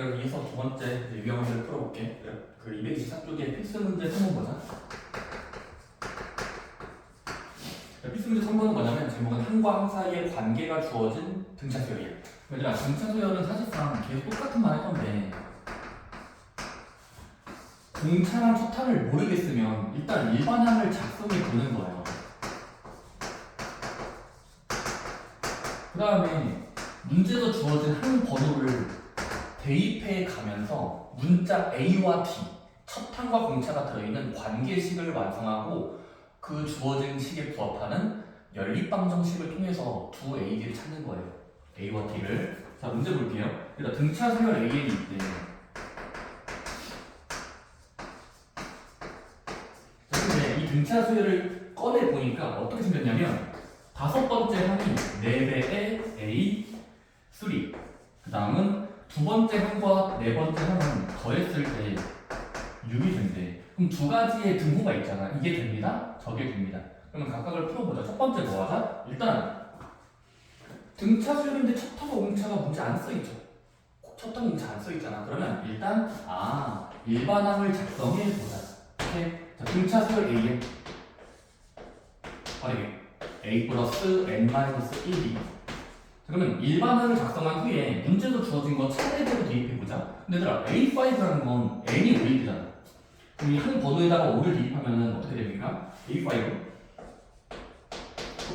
그럼 이어서 두 번째 유형 문제를 풀어볼게. 그 224쪽에 필수 문제 3번 보자. 필수 문제 3번은 뭐냐면 제목은 항과 항 사이의 관계가 주어진 등차 수열이야. 얘들아, 등차 수열은 사실상 계속 똑같은 말 할 건데 공차랑 초탕을 모르겠으면 일단 일반항을 작성해 보는 거예요. 그 다음에 문제에서 주어진 항 번호를 대입해 가면서 문자 A와 D, 첫 항과 공차가 들어있는 관계식을 완성하고 그 주어진 식에 부합하는 연립방정식을 통해서 두 AD를 찾는 거예요. A와 D를. 자, 문제 볼게요. 일단 등차 수열 AN이 있대. 자, 근데 이 등차 수열을 꺼내 보니까 어떻게 생겼냐면 다섯 번째 항이 4배의 A3. 그 다음은 두 번째 항과 네 번째 항은 더했을 때 6이 된대. 그럼 두 가지의 등호가 있잖아. 이게 됩니다. 저게 됩니다. 그러면 각각을 풀어보자. 첫 번째 뭐 하자? 일단 등차 수열인데 첩하고 공차가 문제 안 써있죠. 첩하고 공차 안 써있잖아. 그러면 일단 일반항을 작성해보자. 오케이? 자, 등차 수열 A에 빠르게 A 플러스 N-1이. 그러면 일반항을 작성한 후에 문제도 주어진 거 차례대로 대입해보자. 근데 얘들아, A5라는 건 N이 5일 되잖아. 그럼 이 한 번호에다가 5를 대입하면 어떻게 됩니까? A5.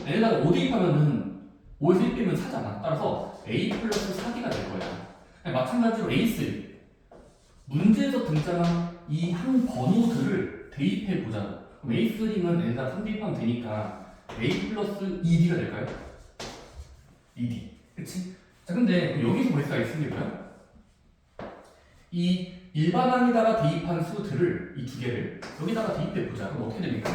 N에다가 5 대입하면 5에서 1 빼면 4잖아. 따라서 A 플러스 4D가 될 거야. 마찬가지로 A3. 문제에서 등장한 이 한 번호들을 대입해보자. 그럼 A3는 N에다가 3 대입하면 되니까 A 플러스 2D가 될까요? 2D. 그치? 자, 근데 여기서 볼 수가 있는 게 뭐야? 이 일반항에다가 대입한 수들을, 이 두 개를 여기다가 대입해보자. 그럼 어떻게 됩니까?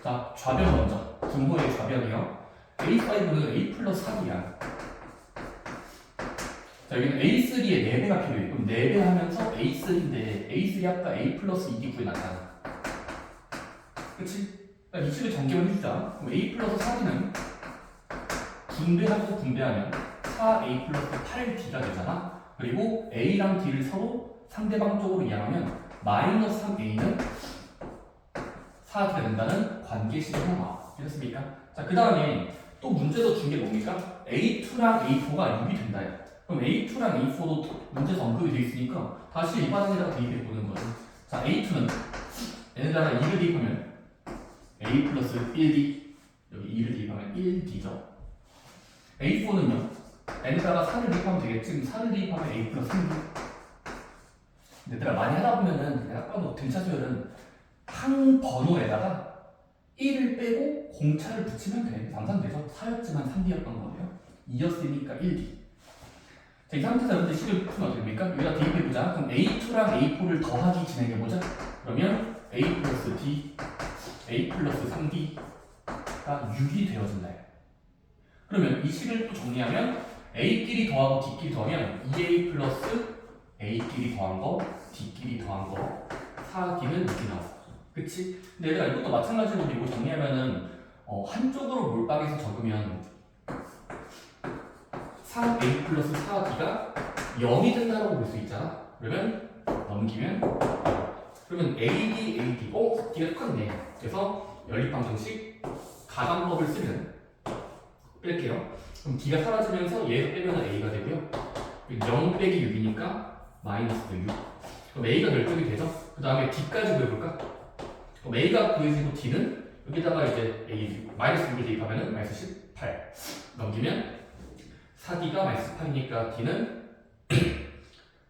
자, 좌변 먼저. 등호의 좌변이요. A5는 A 플러스 3이야. 자, 여기는 A3에 4배가 필요해. 그럼 4배 하면서 A3인데 A3 아까 A 플러스 2D 구해놨잖아. 그치? 이 식을 전개만 해주자. 그럼 A 플러스 4D는 분배하고 분배하면 4A 플러스 8D가 되잖아. 그리고 A랑 D를 서로 상대방 쪽으로 이항하면 마이너스 3A는 4D가 된다는 관계식이 나와. 됐습니까? 자, 그 다음에 또 문제도 준 게 뭡니까? A2랑 A4가 6이 된다. 그럼 A2랑 A4도 문제에서 언급이 되어 있으니까 다시 일반항에다가 대입해 보는 거죠. 자, A2는 N에다가 2를 대입하면 A 플러스 1D, 여기 2를 대입하면 1D죠. A4는요, N에다가 4를 대입하면 되겠지. 4를 대입하면 A 플러스 3D. 얘들아, 많이 하다 보면은 내가 아까 뭐 등차 수열은 항 번호에다가 1을 빼고 공차를 붙이면 돼. 상상되죠? 4였지만 3D였던 거예요. 2였으니까 1D. 자, 이 상태에서 여러분들 식을 풀면 어떻게 됩니까? 여기다 대입해보자. 그럼 A2랑 A4를 더하기 진행해보자. 그러면 A 플러스 D, A 플러스 3D가 6이 되어진다. 그러면 이 식을 또 정리하면 A끼리 더하고 D끼리 더하면 2A 플러스 A끼리 더한 거, D끼리 더한 거, 4D는 이렇게 나와. 그치? 근데 얘들아, 이것도 마찬가지로 이거 정리하면은 한쪽으로 몰빵해서 적으면 3A 플러스 4D가 0이 된다고 볼 수 있잖아. 그러면 넘기면 그러면 AD, AD, D가 똑같네. 그래서 연립방정식 가감법을 쓰면 뺄게요. 그럼 D가 사라지면서 얘에서 빼면 A가 되고요. 0 빼기 6이니까 마이너스 6. 그럼 A가 결정이 되죠? 그 다음에 D까지 구해볼까? 그럼 A가 구해지고 D는 여기다가 이제 A 마이너스 6을 대입하면 마이너스 18 넘기면 4D가 마이너스 8이니까 D는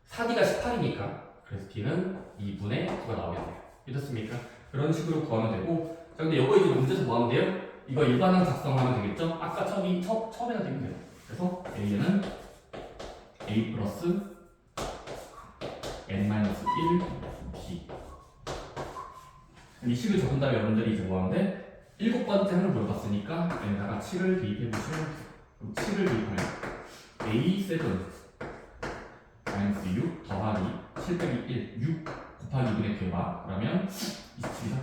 4D가 18이니까 그래서 D는 2분의 9가 나오면 돼요. 이렇습니까? 그런 식으로 구하면 되고. 자, 근데 이거 이제 문제에서 뭐 하면 돼요? 이거 일반항 작성하면 되겠죠? 아까 처음에다 되면 돼요. 그래서 A는 A 플러스 N-1 D. 이 식을 적은 다음에 여러분들이 이제 뭐 하는데 7번째 항을 물어봤으니까 N에다가 7을 대입해보시면 돼요. 그럼 7을 대입하면 A7 마이너스 6 더하기 7 빼기 1, 6 곱하기 2분의 교바. 그러면 27이죠.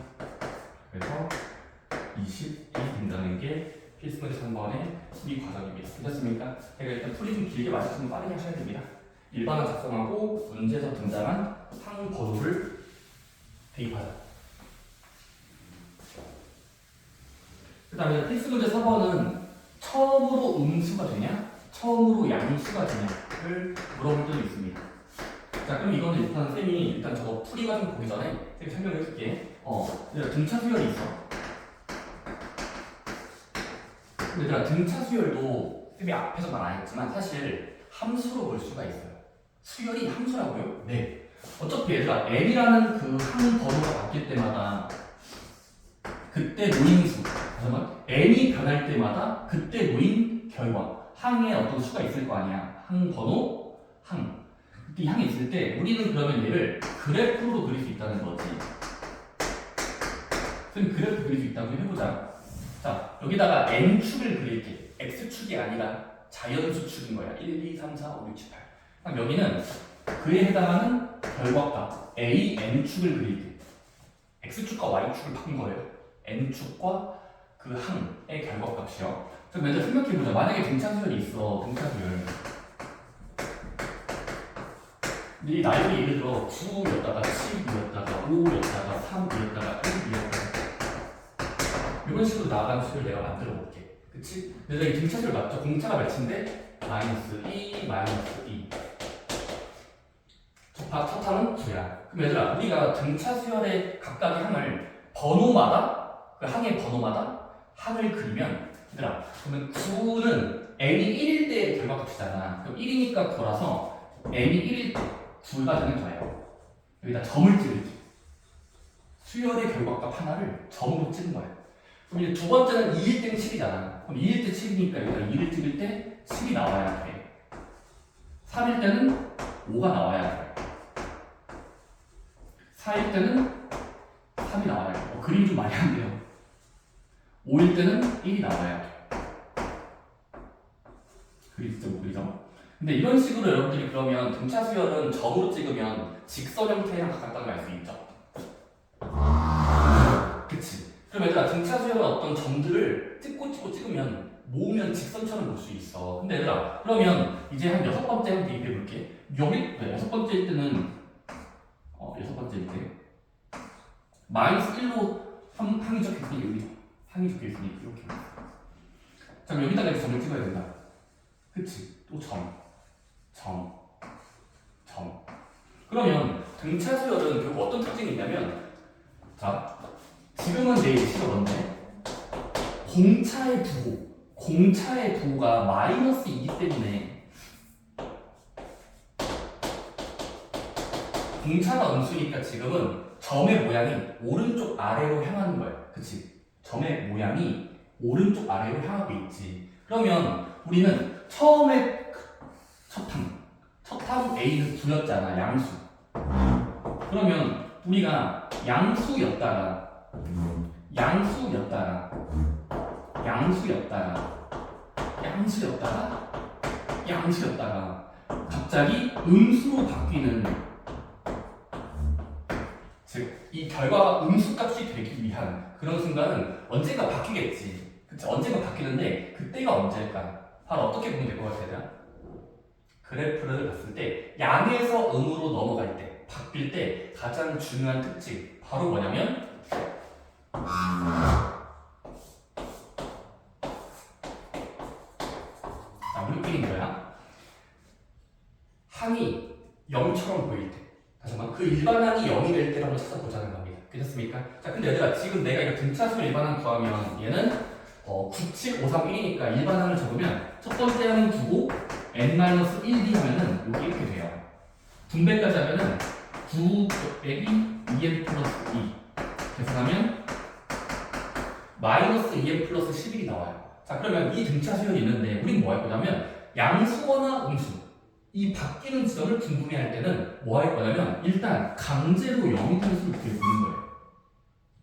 그래서 20이 된다는 게 필수 문제 3번의 수리 과정입니다. 괜찮습니까? 제가 일단 풀이 좀 길게 맞으시면 빠르게 하셔야 됩니다. 일반항 작성하고 문제에서 등장한 항 번호를 대입하자. 그 다음에 필수 문제 4번은 처음으로 음수가 되냐? 처음으로 양수가 되냐를 물어볼 때도 있습니다. 자, 그럼 이거는 일단 쌤이 일단 저거 풀이 과정 보기 전에 쌤이 설명을 해줄게. 등차 수열이 있어. 얘들아, 등차 수열도 쌤이 앞에서 말 안 했지만 사실 함수로 볼 수가 있어요. 수열이 함수라고요? 네. 어차피 얘들아, L이라는 그 항 번호가 바뀔 때마다 그때 노인수, 잠깐만, n이 변할 때마다 그때 노인 결과, 항에 어떤 수가 있을 거 아니야. 항 번호, 항. 이 항이 있을 때 우리는 그러면 얘를 그래프로 그릴 수 있다는 거지. 그럼 그래프 그릴 수 있다고 해보자. 자, 여기다가 n축을 그릴게. x축이 아니라 자연수축인 거야. 1, 2, 3, 4, 5, 6, 7, 8. 그럼 여기는 그에 해당하는 결과값 a, n축을 그릴게. x축과 y축을 바꾼 거예요. n축과 그 항의 결과값이요. 그럼 먼저 생각해보자. 만약에 등차수열이 있어. 등차수열. 근데 이 나이가 예를 들어 9였다가 10이었다가 5였다가 3이었다가 1이었다가 이런 식으로 나아가는 수를 내가 만들어 볼게. 그치? 근데 이 등차수열 맞죠? 공차가 몇인데? 마이너스 2, 마이너스 2. 첫 항은 9야. 그럼 얘들아, 우리가 등차수열의 각각의 항을 번호마다 그 항의 번호마다 항을 그리면 얘들아, 그러면 9는 n이 1일 때의 결과값이잖아. 그럼 1이니까 9라서 n이 1일 때 9가 되는 거예요. 여기다 점을 찍을게. 수열의 결과값 하나를 점으로 찍은 거예요. 그럼 이제 두 번째는 2일 때는 7이잖아. 그럼 2일 때 7이니까 여기다 2를 찍을 때 10이 나와야 돼. 3일 때는 5가 나와야 돼. 4일 때는 3이 나와야 돼. 그림이 좀 많이 안 돼요. 5일 때는 1이 나와야 돼. 그리죠, 뭐 그리죠? 근데 이런 식으로 여러분들이 그러면 등차 수열은 점으로 찍으면 직선 형태랑 가깝다는 걸 알 수 있죠? 그치? 그럼 얘들아, 등차 수열은 어떤 점들을 찍고 찍으면 모으면 직선처럼 볼 수 있어. 근데 얘들아, 그러면 이제 한 6번째 한번 대입해 볼게. 여기, 6번째일 때는 6번째일 때 마이너스 1로 항이 적혀있으니 여기 항이 적혀있으니 이렇게. 자, 그럼 여기다가 이렇게 점을 찍어야 된다. 그치? 또 점. 그러면 등차 수열은 결국 어떤 특징이 있냐면, 자, 지금은 내 예시가 뭔데? 공차의 부호가 마이너스 2기 때문에 공차가 음수니까 지금은 점의 모양이 오른쪽 아래로 향하는 거야. 그치? 점의 모양이 오른쪽 아래로 향하고 있지. 그러면 우리는 처음에 첫 항 A는 9였잖아. 양수. 그러면 우리가 양수였다가 갑자기 음수로 바뀌는, 즉 이 결과가 음수값이 되기 위한 그런 순간은 언젠가 바뀌겠지. 그치? 언젠가 바뀌는데 그때가 언제일까? 바로 어떻게 보면 될 것 같아요? 그래프를 봤을 때 양에서 음으로 넘어갈 때, 바뀔 때 가장 중요한 특징 바로 뭐냐면 우리끼리 뭐야? 항이 0처럼 보일 때, 다시 한번 그 일반항이 0이 될 때를 한번 찾아보자는 겁니다. 괜찮습니까? 자, 근데 얘들아, 지금 내가 이거 등차수 일반항 구하면 얘는 9, 7, 5, 3, 1이니까 일반항을 적으면 첫 번째 항은 두고 n-1d 하면은 여기 이렇게 돼요. 분배까지 하면은 9 빼기 2n 플러스 2 계산하면 마이너스 2n 플러스 11이 나와요. 자, 그러면 이 등차 수열이 있는데 우린 뭐 할 거냐면 양수거나 음수, 이 바뀌는 지점을 궁금해할 때는 뭐 할 거냐면 일단 강제로 0이 되는 수를 구해보는 거예요.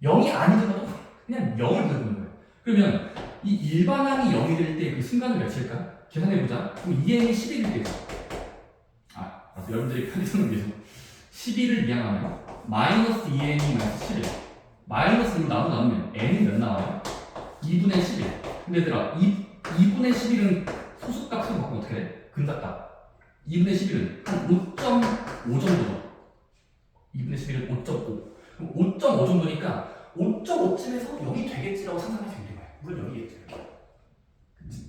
0이 아니더라도 그냥 0을 구해보는 거예요. 그러면 이 일반항이 0이 될 때 그 순간은 몇일까? 계산해보자. 그럼 2n이 11일 때죠. 여러분들이 편의성을 위해서 11을 이항하면 마이너스 2n이 마이너스 11. 마이너스로 나누면 n이 몇 나와요? 2분의 11. 근데 얘들아, 2분의 11은 소수값으로 바꾸면 어떻게 돼? 근자값. 2분의 11은 한 5.5 정도. 2분의 11은 5.5. 그럼 5.5 정도니까 5.5쯤에서 0이 되겠지라고 상상할 수 있는 거야. 물론 여기겠죠. 이렇게.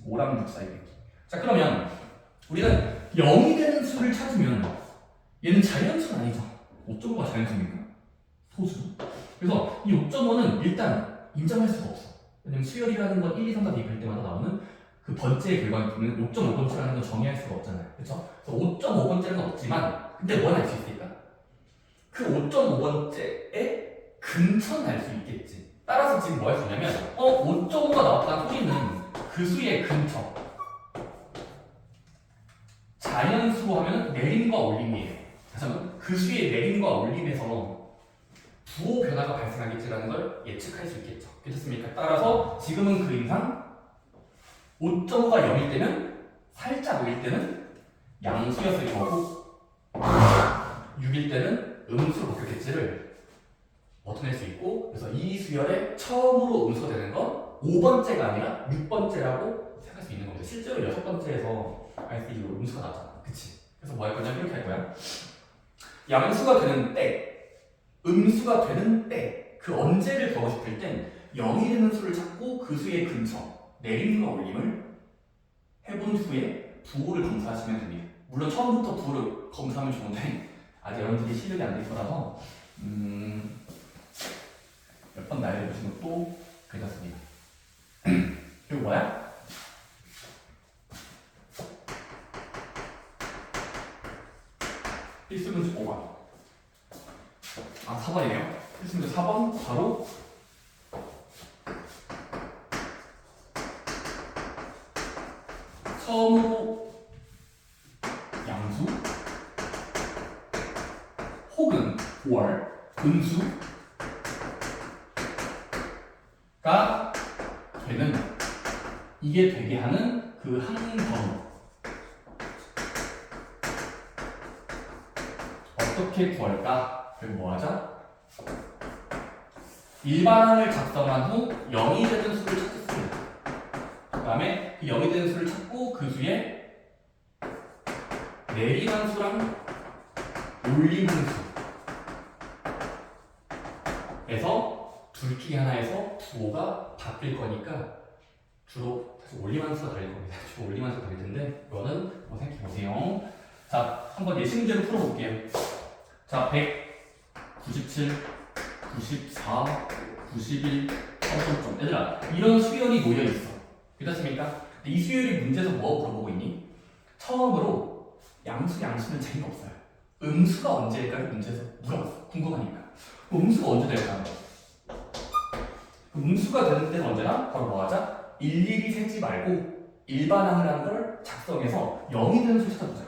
5랑 6 사이겠지. 자, 그러면 우리는 0이 되는 수를 찾으면 얘는 자연수는 아니죠. 5.5가 자연수입니까? 소수. 그래서 이 5.5는 일단 인정할 수가 없어. 왜냐면 수열이라는 건 1, 2, 3, 4 대입할 때마다 나오는 그 번째의 결과는 5.5번째라는 건 정의할 수가 없잖아요. 그렇죠? 그래서 5.5번째는 없지만 근데 뭘 알 수 있을까? 그 5.5번째의 근처는 알 수 있겠지. 따라서 지금 뭐 할 수 있냐면 5.5가 나왔다는 소리는 그 수의 근처. 자연수로 하면 내림과 올림이에요. 그래서 그 수의 내림과 올림에서 부호 변화가 발생하겠지라는 걸 예측할 수 있겠죠. 괜찮습니까? 따라서 지금은 그 이상 5.5가 0일 때는 살짝 5일 때는 양수였을 거고 6일 때는 음수로 바뀌었겠지를 얻어낼 수 있고, 그래서 이 수열에 처음으로 음수가 되는 건 5번째가 아니라 6번째라고 생각할 수 있는 겁니다. 실제로 6번째에서 RC로 음수가 나왔잖아. 그치? 그래서 뭐 할 거냐면 이렇게 할 거야. 양수가 되는 때, 음수가 되는 때, 그 언제를 더고 싶을 땐 0이 되는 수를 찾고 그 수의 근처, 내림과 올림을 해본 후에 부호를 검사하시면 됩니다. 물론 처음부터 부호를 검사하면 좋은데 아직 여러분들이 실력이 안 될 거라서 몇 번 나열해 보시면 또 괜찮습니다. 그리고 뭐야? 필수문제 5번. 4번이네요. 필수문제 4번 바로 처음으로 양수 혹은 월, 음수가 되는, 이게 되게 하는 그 항번호 어떻게 구할까? 그리고 뭐 하자? 일반항을 작성한 후 0이 되는 수를 찾겠습니다. 그 다음에 그 0이 되는 수를 찾고 그 수에 내림함수랑 올림함수 에서 둘 중에 하나에서 부호가 바뀔 거니까 주로 사실 올림함수가 달릴 겁니다. 주로 올림함수가 달릴 텐데 이거는 한번 생각해 보세요. 자, 한번 예시 문제로 풀어볼게요. 자, 197, 94, 91, 점점점. 얘들아, 이런 수열이 놓여 있어. 괜찮습니까? 이 수열이 문제에서 뭐 물어보고 있니? 처음으로 양수는 재미가 없어요. 음수가 언제일까를 문제에서 물어봤어. 궁금하니까. 음수가 언제 될까? 음수가 되는 때는 언제나 바로 뭐 하자? 일일이 세지 말고 일반항이라는 걸 작성해서 0이 되는 수를 찾아보자.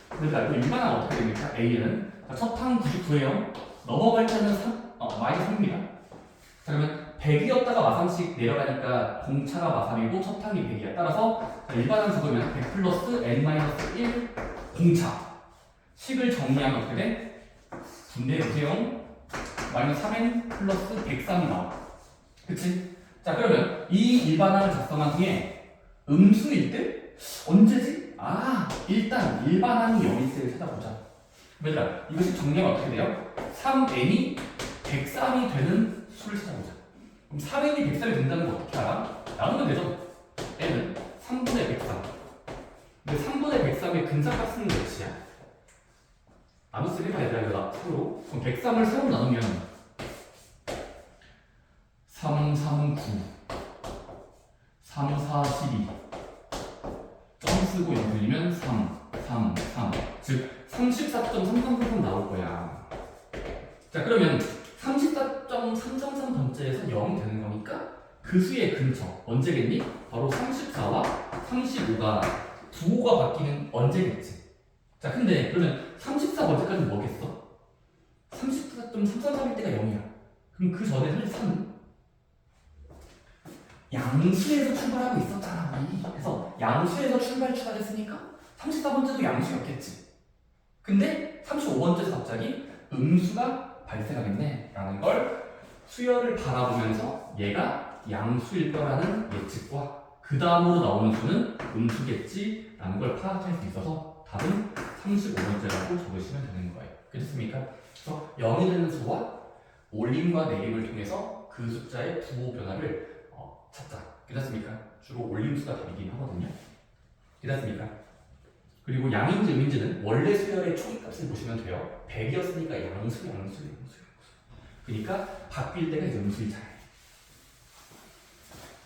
그러니까 일반항 어떻게 됩니까? A는 첫 항 99예요. 넘어갈 때는 마이너스 3입니다. 자, 그러면 100이었다가 마삼씩 내려가니까 공차가 마삼이고 첫 항이 100이야. 따라서 일반항 적으면 100 플러스 n-1 공차. 식을 정리하면 어떻게 돼? 분배해보세요. 마이너스 3n 플러스 103이 나와. 그치? 자, 그러면 이 일반항을 작성한 후에 음수일 때 언제지? 일단 일반항이 0일 때를 찾아보자. 얘들아, 이것이 정리하면 어떻게 돼요? 3n이 103이 되는 수를 찾아보자. 그럼 3n이 103이 된다는 거 어떻게 알아? 나누면 되죠? n은 3분의 103. 근데 3분의 103의 근사값은 몇이야? 나눗셈 해봐 얘들아. 이거 앞으로 그럼 103을 3으로 나누면 3, 3, 9 3, 4, 12 점 쓰고 0 돌리면 3, 3, 3 즉 34.333 나올 거야. 자, 그러면 34.333 번째에서 0이 되는 거니까 그 수의 근처 언제겠니? 바로 34와 35가 부호가 바뀌는 언제겠지. 자, 근데 그러면 34번째까지는 뭐겠어? 34.333일 때가 0이야. 그럼 그 전에 33은? 양수에서 출발하고 있었잖아, 우리. 그래서 양수에서 출발했으니까 34번째도 양수였겠지. 근데 35번째에서 갑자기 음수가 발생하겠네 라는 걸 수열을 바라보면서 얘가 양수일 거라는 예측과 그 다음으로 나오는 수는 음수겠지 라는 걸 파악할 수 있어서 답은 35번째라고 적으시면 되는 거예요. 그렇습니까? 그래서 0이 되는 수와 올림과 내림을 통해서 그 숫자의 부호 변화를 찾자. 그렇습니까? 주로 올림수가 답이긴 하거든요. 그렇습니까? 그리고 양인지 음인지는 원래 수열의 초기값을 보시면 돼요. 100이었으니까 양수. 그러니까 바뀔 때가 이제 음수이잖아요.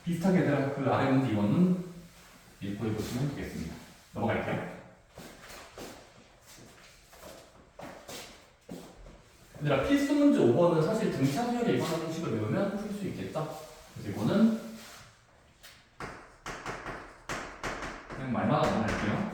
비슷하게 얘들아 그 아래 문제 2번은 읽고 해보시면 되겠습니다. 넘어갈게요. 얘들아 필수 문제 5번은 사실 등차 수열의 일반화 공식을 외우면 풀 수 있겠죠? 그래서 이거는 그냥 말마다 넘어갈게요.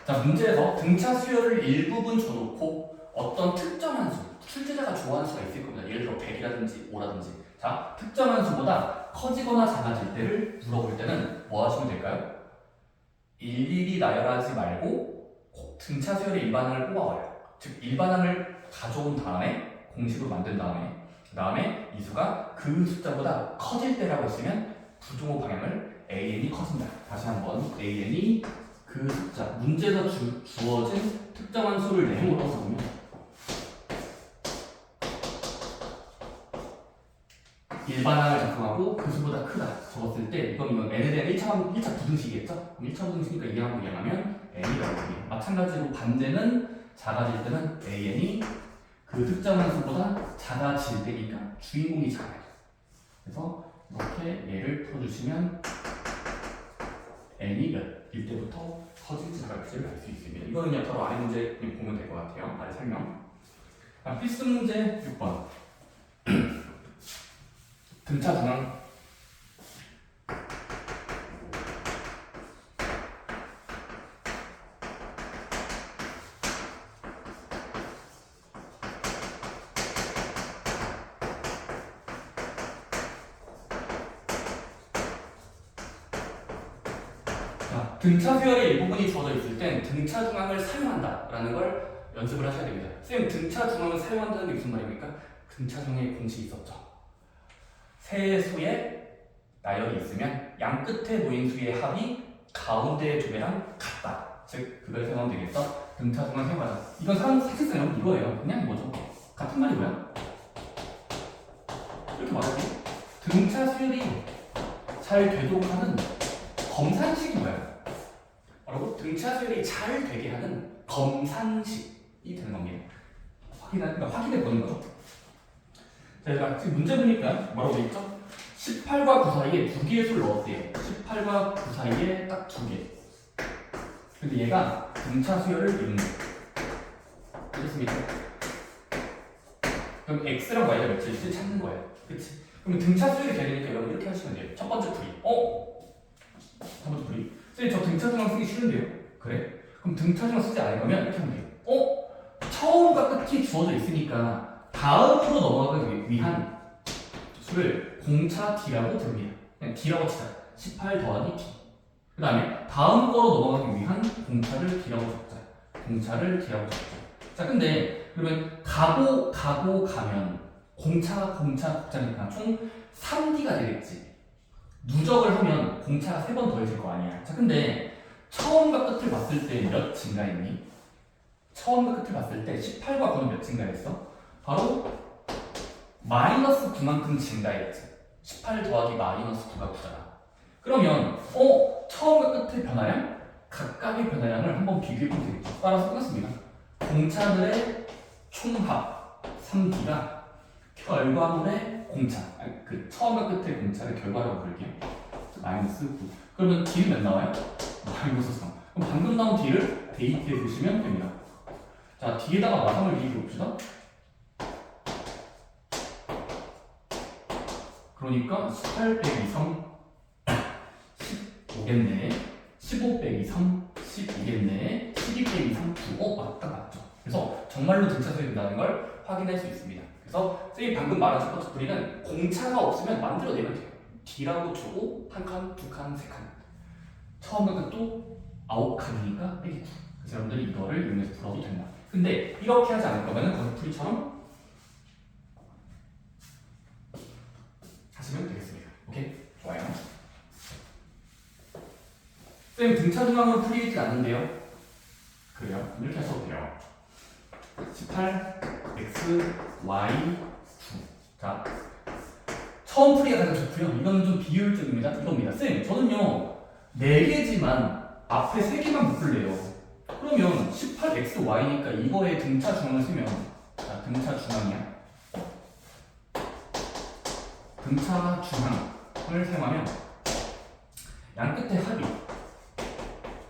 자, 문제에서 등차 수열을 일부분 줘놓고 어떤 특정한 수, 출제자가 좋아하는 수가 있을 겁니다. 예를 들어 100이라든지 5라든지. 자, 특정한 수보다 커지거나 작아질 때를 물어볼 때는 뭐 하시면 될까요? 일일이 나열하지 말고 등차 수열의 일반항을 뽑아와요. 즉, 일반항을 가져온 다음에 공식으로 만든 다음에 그 다음에 이 수가 그 숫자보다 커질 때라고 했으면 부등호 방향을 AN이 커진다. 다시 한번 AN이 그 숫자, 문제에서 주어진 특정한 수를 내용으로 써보면 일반항을 작성하고 그 수보다 크다 적었을 때 이건 n에 대한 1차 부등식이겠죠? 그럼 1차 부등식이니까 이항으로 이항하면 n이 나오거든요. 마찬가지로 반대는 작아질 때는 an이 그 특정한 수보다 작아질 때니까 주인공이 작아요. 그래서 이렇게 얘를 풀어주시면 n이 몇일 때부터 커질지 작을지를 알 수 있습니다. 이거는 그냥 바로 아래 문제 보면 될 것 같아요. 아래 설명. 필수 문제 6번. 등차 중앙. 등차 수열의 일부분이 주어져 있을 땐 등차 중앙을 사용한다라는 걸 연습을 하셔야 됩니다. 선생님, 등차 중앙을 사용한다는 게 무슨 말입니까? 등차 중앙에 공식이 있었죠. 세 수의 나열이 있으면 양 끝에 놓인 수의 합이 가운데의 두 배랑 같다. 즉, 그걸 사용하면 되겠어. 등차 중앙 사용하자. 이건 사실상 여러분 이거예요. 그냥 이거죠. 같은 말이 뭐야? 이렇게 말하지. 등차 수열이 잘 되도록 하는 검산식이 뭐야? 바로 등차 수열이 잘 되게 하는 검산식이 되는 겁니다. 확인해 보는 거죠. 자, 제가 지금 문제 보니까 뭐라고 되어 있죠? 18과 9 사이에 두 개의 수를 넣었대요. 18과 9 사이에 딱 두 개. 근데 얘가 등차 수열을 이루는 거예요. 그렇습니까? 그럼 x랑 y가 몇일지 찾는 거예요. 그치? 그럼 등차 수열이 되니까 여러분 이렇게 하시면 돼요. 첫 번째 풀이. 첫 번째 풀이. 선생님, 저 등차 중앙 쓰기 싫은데요? 그래? 그럼 등차 중앙 쓰지 않을 거면 이렇게 하면 돼요. 처음과 끝이 주어져 있으니까 다음으로 넘어가기 위한 수를 공차 D라고 부릅니다. 그냥 D라고 치자. 18 더하기 D. 그 다음에 다음 거로 넘어가기 위한 공차를 D라고 적자. 공차를 D라고 적자. 자, 근데 그러면 가면 공차 곱자니까 총 3D가 되겠지. 누적을 하면 공차가 3번 더해질 거 아니야. 자, 근데 처음과 끝을 봤을 때 몇 증가했니? 처음과 끝을 봤을 때 18과 9는 몇 증가했어? 바로 마이너스 9만큼 증가했지. 18 더하기 마이너스 9가 9잖아. 그러면 처음과 끝의 변화량? 각각의 변화량을 한번 비교해보면 되겠죠. 따라서 끝났습니다. 공차들의 총합 3D가 결과물의 공차, 그 처음과 끝의 공차를 결과라고 부를게요. 마이너스 9. 그러면 D는 몇 나와요? 마이너스 3. 그럼 방금 나온 D를 대입해 주시면 됩니다. 자, D에다가 마상을 대입해 봅시다. 그러니까 18 빼기 3 15겠네. 15 빼기 3 12겠네. 12 빼기 3 9. 맞죠. 그래서 정말로 등차 수열이 된다는 걸 확인할 수 있습니다. 그래서 선생님이 방금 말한 첫 번째 풀이는 공차가 없으면 만들어내면 돼요. D라고 주고 한 칸, 두 칸, 세 칸. 처음과 끝도 9칸이니까 빼기 9. 그래서 여러분들이 이거를 이용해서 풀어도 된다. 근데 이렇게 하지 않을 거면은 거시풀이처럼 하시면 되겠습니다. 오케이? 좋아요. 쌤 등차 중앙으로 풀리지 않는데요? 그래요? 이렇게 하셔도 돼요. 18 x y 9. 자, 처음 풀이가 가장 좋고요. 이거는 좀 비효율적입니다. 이겁니다. 쌤, 저는요 4개지만 앞에 3개만 묶을래요. 그러면 18xy니까 이거에 등차 중앙을 쓰면, 자, 등차 중앙이야. 등차 중앙을 사용하면 양 끝에 합이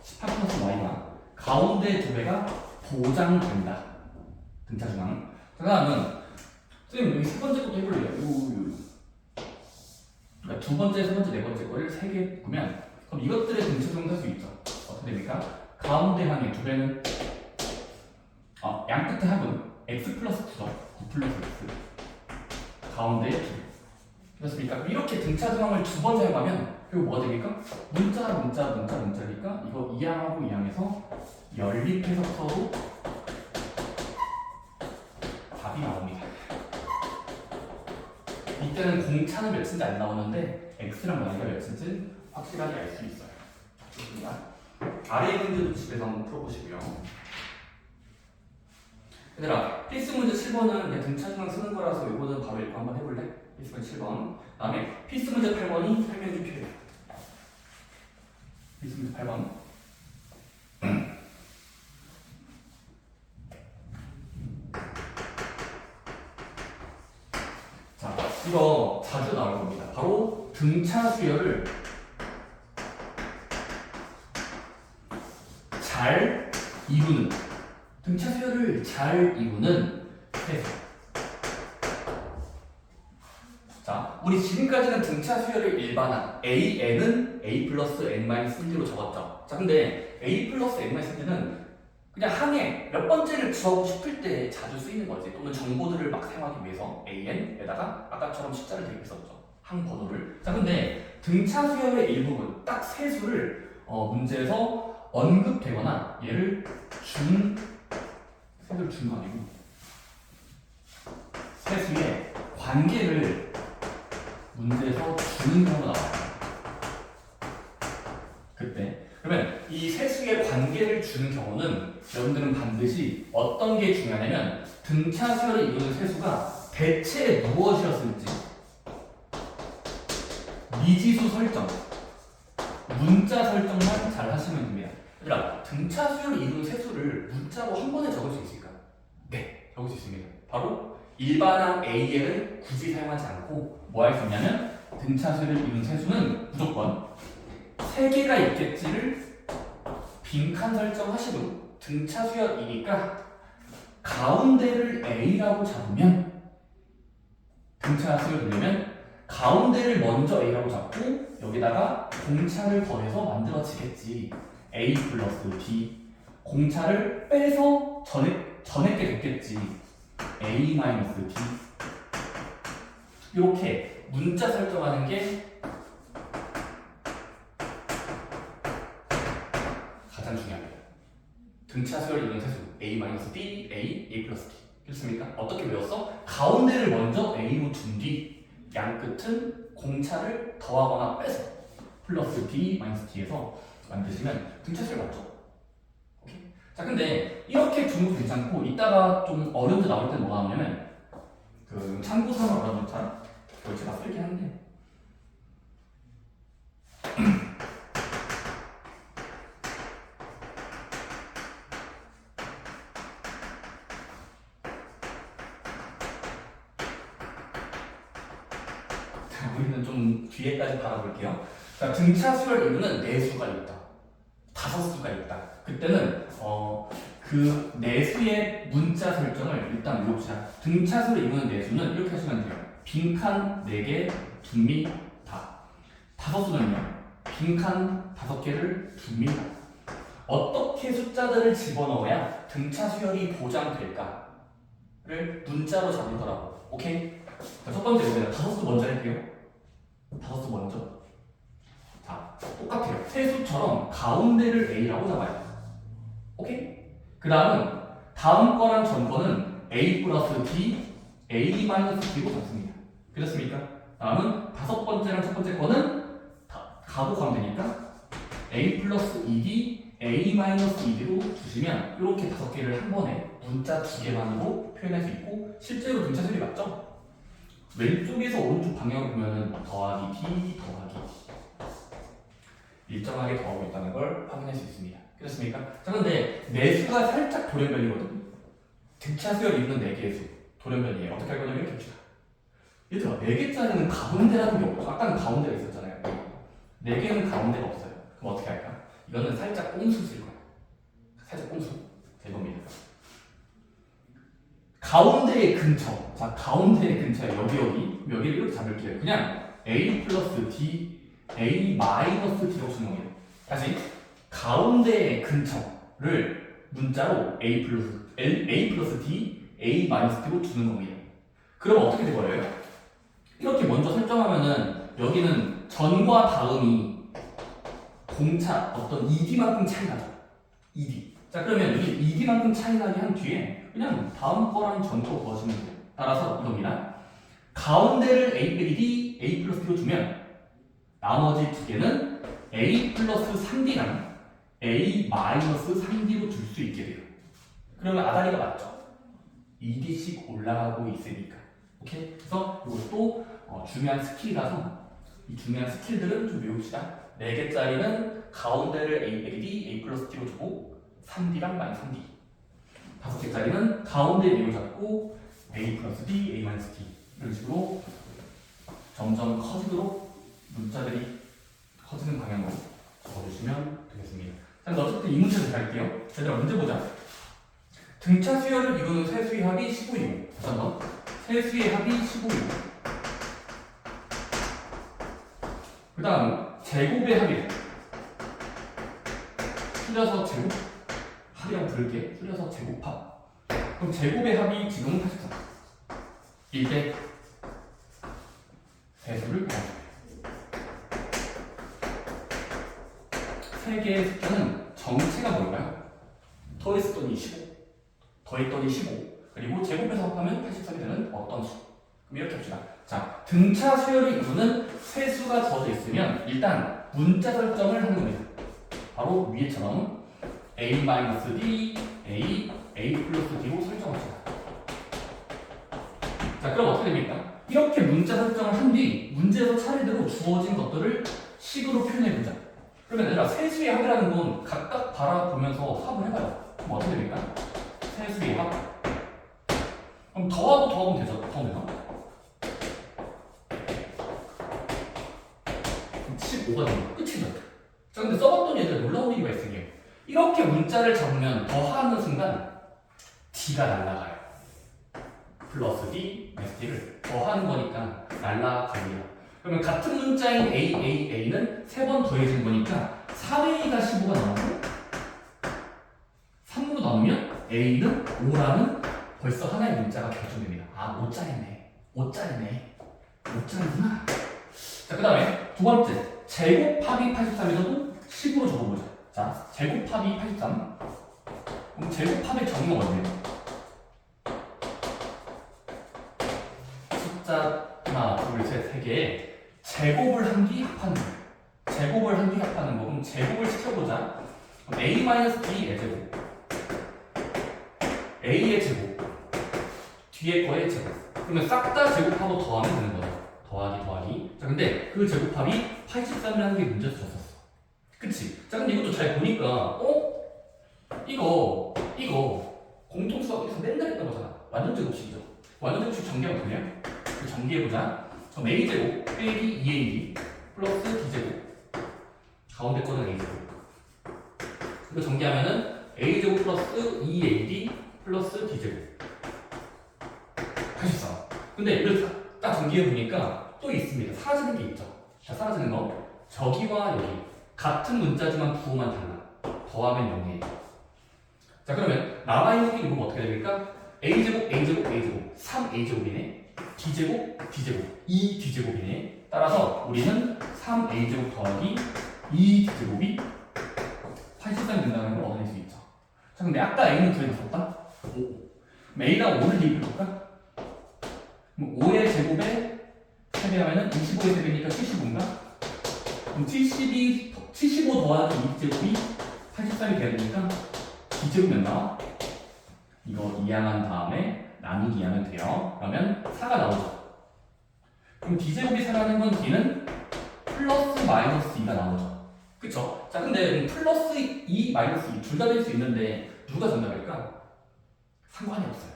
18 플러스 y가 가운데 2배가 보장된다. 등차 중앙. 그 다음은 선생님 여기 세 번째 것도 해볼래요. 그러니까 두 번째, 세 번째, 네 번째 거를 3개 묶으면 그럼 이것들의 등차 중앙도 할 수 있죠. 어떻게 됩니까? 가운데 항의 2배는 양 끝에 합은 x 플러스 9죠. 9 플러스 x 가운데 2배. 그렇습니까? 이렇게 등차 중앙을 2번 사용하면 그리고 뭐가 됩니까? 문자니까 이거 이항하고 이항해서 연립해서 써도 답이 나옵니다. 이때는 공차는 몇인지 안 나오는데 x랑 y가 몇인지 확실하게 알 수 있어요. 좋습니다. 아래 문제도 집에서 한번 풀어보시고요. 얘들아, 필수 문제 7번은 그냥 등차 중앙 쓰는 거라서 이거는 바로 읽고 한번 해볼래? 필수 문제 7번. 그 다음에 필수 문제 8번이 설명이 필요해요. 필수 문제 8번. 자, 이거 자주 나올 겁니다. 바로 등차 수열을 잘 이루는, 등차 수열을 잘 이루는 세수. 자, 우리 지금까지는 등차 수열을 일반화 AN은 A 플러스 N-1로 적었죠. 자, 근데 A 플러스 N-1는 그냥 항에 몇 번째를 구하고 싶을 때 자주 쓰이는 거지. 또는 정보들을 막 사용하기 위해서 AN에다가 아까처럼 숫자를 대입했었죠. 항 번호를. 자, 근데 등차 수열의 일부분, 딱 세수를 문제에서 언급되거나 얘를 세수를 준 거 아니고 세수의 관계를 문제에서 주는 경우가 나와요. 그때 그러면 이 세수의 관계를 주는 경우는 여러분들은 반드시 어떤 게 중요하냐면 등차 수열을 이루는 세수가 대체 무엇이었을지 미지수 설정, 문자 설정만 잘 하시면 됩니다. 얘들아, 등차 수열을 이루는 세수를 문자로 한 번에 적을 수 있을까? 네, 적을 수 있습니다. 바로 일반항 AN을 굳이 사용하지 않고 뭐 할 수 있냐면 등차 수열을 이루는 세수는 무조건 3개가 있겠지를 빈칸 설정하시고 등차 수열이니까 가운데를 A라고 잡으면 등차 수열을 내면 가운데를 먼저 A라고 잡고 여기다가 공차를 더해서 만들어지겠지. A 플러스 B 공차를 빼서 전에 게 됐겠지. A 마이너스 B 이렇게 문자 설정하는 게 가장 중요합니다. 등차 수열을 이루는 세수 A 마이너스 B, A 플러스 B 그렇습니까? 어떻게 배웠어? 가운데를 먼저 A로 둔 뒤 양 끝은 공차를 더하거나 빼서 플러스 B 마이너스 D에서 만드시면 등차 수열 맞죠? 오케이? 자, 근데 이렇게 둔 것도 괜찮고 이따가 좀 어려운 문제 나올 때는 뭐가 나오냐면 그 참고사항을 알아두자. 그걸 제가 쓸게 하는데 우리는 좀 뒤에까지 바라볼게요. 자, 등차 수열 이루는 내수가 있다. 5수가 있다. 그때는 그 내수의 문자 설정을 일단 외웁시다. 등차 수를 이루는 내수는 이렇게 하시면 돼요. 빈칸 4개, 둡니다. 5수는요. 빈칸 5개를 둡니다. 어떻게 숫자들을 집어넣어야 등차 수열이 보장될까를 문자로 잡을 거라고. 오케이? 자, 첫 번째 문제는 5수 먼저 할게요. 5수 먼저. 자, 똑같아요. 세수처럼 가운데를 A라고 잡아요. 오케이? 그 다음은 다음 거랑 전 거는 a 플러스 d, a 마이너스 d로 잡습니다. 그렇습니까? 다음은 다섯 번째랑 첫 번째 거는 가고 가면 되니까 a 플러스 2d, a 마이너스 2d로 주시면 이렇게 다섯 개를 한 번에 문자 두 개만으로 표현할 수 있고 실제로 등차수열이 맞죠? 왼쪽에서 오른쪽 방향을 보면은 더하기 d, 더하기 d 일정하게 더하고 있다는 걸 확인할 수 있습니다. 그렇습니까? 자, 근데 내수가 살짝 돌연변이거든요. 등차수열 있는 4개의 수 돌연변이에요. 어떻게 할 거냐면 이렇게 봅시다. 얘들아, 4개짜리는 가운데라는 게 없죠. 아까는 가운데가 있었잖아요. 4개는 가운데가 없어요. 그럼 어떻게 할까? 이거는 살짝 꼼수 쓸 거야. 살짝 꼼수. 이겁니다. 가운데의 근처. 자, 가운데의 근처에 여기를 이렇게 잡을게요. 그냥 a 플러스 d, a 마이너스 d로 쓰는 겁니다. 다시 가운데의 근처를 문자로 a 플러스 d, a 마이너스 d로 주는 겁니다. 그럼 어떻게 돼버려요? 이렇게 먼저 설정하면은 여기는 전과 다음이 공차 어떤 ED만큼 차이 나죠. ED. 자, 그러면 여기 ED만큼 차이 나게 한 뒤에 그냥 다음 거랑 전 거 구하시면 돼요. 따라서 이겁니다. 가운데를 a 빼기 d, a 플러스 d로 주면 나머지 두 개는 a 플러스 3d랑 a 마이너스 3d로 줄 수 있게 돼요. 그러면 아다리가 맞죠? 2d씩 올라가고 있으니까. 오케이? 그래서 이것도 중요한 스킬이라서 이 중요한 스킬들은 좀 외웁시다. 4개짜리는 가운데를 a 빼기 d, a 플러스 d로 주고 3d랑 마이너스 3d. 5개짜리는 가운데 a를 잡고 a 플러스 d, a 마이너스 d 이런 식으로 점점 커지도록 문자들이 커지는 방향으로 적어주시면 되겠습니다. 자, 어쨌든 이 문제를 갈게요. 얘들아, 문제 보자. 등차 수열을 이루는 세수의 합이 15이고, 다시 한번 세수의 합이 15이고, 그 다음 제곱의 합이래. 줄여서 제곱 합이라고 부를게. 줄여서 제곱합. 그럼 제곱의 합이 지금은 83. 이때 세수를 구합니다. 세 개의 숫자는 정체가 뭘까요? 더했더니 15, 더했더니 15, 그리고 제곱해서 합하면 83이 되는 어떤 수? 그럼 이렇게 합시다. 자, 등차 수열을 이루는 세수가 적어져 있으면 일단 문자 설정을 하는 겁니다. 바로 위에처럼 a-d, a 플러스 d로 설정합시다. 자, 그럼 어떻게 됩니까? 이렇게 문자 설정을 한 뒤 문제에서 차례대로 주어진 것들을 식으로 표현해보자. 그러면 얘들아, 세수의 합이라는 건 각각 바라보면서 합을 해봐요. 그럼 어떻게 됩니까? 세수의 합. 그럼 더하고 더하면 되죠? 더하면 되나? 15가 됩니다. 끝이죠. 자, 근데 써봤더니 얘들아 놀라운 얘기가 있어요. 이렇게 문자를 적으면 더하는 순간 d가 날아가요. 플러스 d, 마이너스 d를 더하는 거니까 날아갑니다. 그러면 같은 문자인 a는 3번 더해진 거니까 3a가 15가 나오고 3으로 나누면 a는 5라는 벌써 하나의 문자가 결정됩니다. 아, 5짜리네. 5짜리구나. 자, 그 다음에 두 번째, 제곱합이 83에서도 10으로 적어보자. 자, 제곱합이 83. 그럼 제곱합의 정의가 뭐예요? 숫자 하나, 둘, 셋, 세 개에 제곱을 한 뒤 합하는 거예요. 제곱을 한 뒤 합하는 거. 그럼 제곱을 시켜보자. 그럼 a-d의 제곱, a의 제곱, 뒤에 거의 제곱. 그러면 싹 다 제곱하고 더하면 되는 거죠. 더하기. 자, 근데 그 제곱합이 83이라는 게 문제에서 줬었어. 그치? 자, 근데 이것도 잘 보니까, 이거 공통수가 어디서 맨날 했던 거잖아. 완전 제곱식이죠. 완전 제곱식 전개하면 되네요. 전개해보자. 그럼 a제곱 빼기 2ab 플러스 d제곱. 가운데 거는 a제곱. 이거 전개하면은 a제곱 플러스 2ab 플러스 d제곱. 84. 근데 이걸 딱 전개해보니까 또 있습니다. 사라지는 게 있죠. 자, 사라지는 거. 저기와 여기. 같은 문자지만 부호만 달라. 더하면 0이에요. 자, 그러면 남아있는 게 이거 어떻게 됩니까? a제곱, 3a제곱이네. d제곱, 2d제곱이네. 따라서 우리는 3a제곱 더하기 2d제곱이 83이 된다는 걸 얻어낼 수 있죠. 자, 근데 아까 a는 구해놨었다? 5. A랑 5를 대입해볼까? 그럼 5의 제곱에 3배하면 25의 3배니까 75인가? 그럼 75 더하기 2제곱이 83이 돼야 되니까 D제곱 몇 나와? 이거 이항한 다음에 나누기 하면 돼요. 그러면 4가 나오죠. 그럼 D제곱이 4라는 건 D는 플러스 마이너스 2가 나오죠. 그쵸? 자, 근데 플러스 2, 마이너스 2 둘 다 될 수 있는데 누가 정답일까? 상관이 없어요.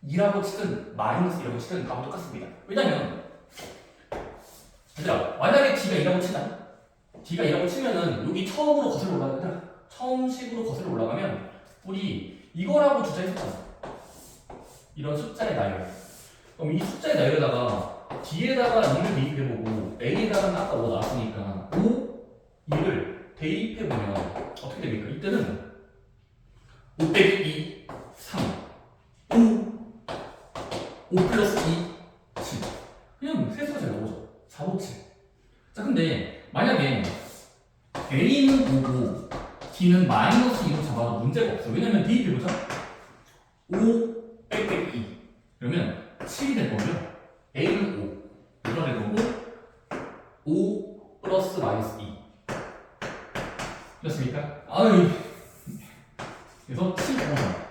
2라고 치든 마이너스 2라고 치든 다 똑같습니다. 왜냐면 얘들아, 만약에 D가 2라고 치자. D가 2라고 치면은 여기 처음으로 거슬러 올라가잖아. 처음식으로 거슬러 올라가면 우리 이거라고 주장했었잖아. 이런 숫자의 나열. 그럼 이 숫자의 나열에다가 D에다가 2를 대입해보고 A에다가는 아까 5 나왔으니까 5, 2를 대입해보면 어떻게 됩니까? 이때는 5 빼기 2, 3 5 플러스 2, 7 그냥 세수가 잘 나오죠. 4, 5, 7 자, 근데 만약에 A는 5고 D는 마이너스 2로 잡아도 문제가 없어. 왜냐면 대입해보자. 5 빼기 2 그러면 7이 될 거고요. A는 5 이거 될 거고 5 플러스 마이너스 2 됐습니까? 아유 그래서 7, 5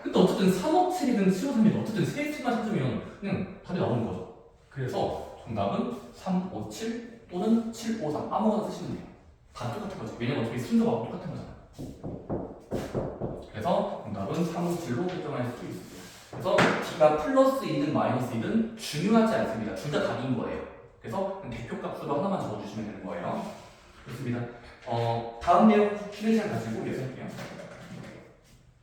근데 어쨌든 3, 5, 7이든 7, 5, 3이든 어쨌든 세 수만 찾으면 그냥 답이 나오는 거죠. 그래서 정답은 3, 5, 7 또는 7, 5, 3 아무거나 쓰시면 돼요. 다 똑같은 거죠. 왜냐면 어차피 순서가 똑같은 거잖아요. 그래서 정답은 3, 5, 7로 결정할 수 있습니다. 그래서 D가 플러스 2든 마이너스 2든 중요하지 않습니다. 둘 다 답인 거예요. 그래서 대표값으로 하나만 적어주시면 되는 거예요. 좋습니다. 다음 내용 쉬는 시간 가지고 예상할게요.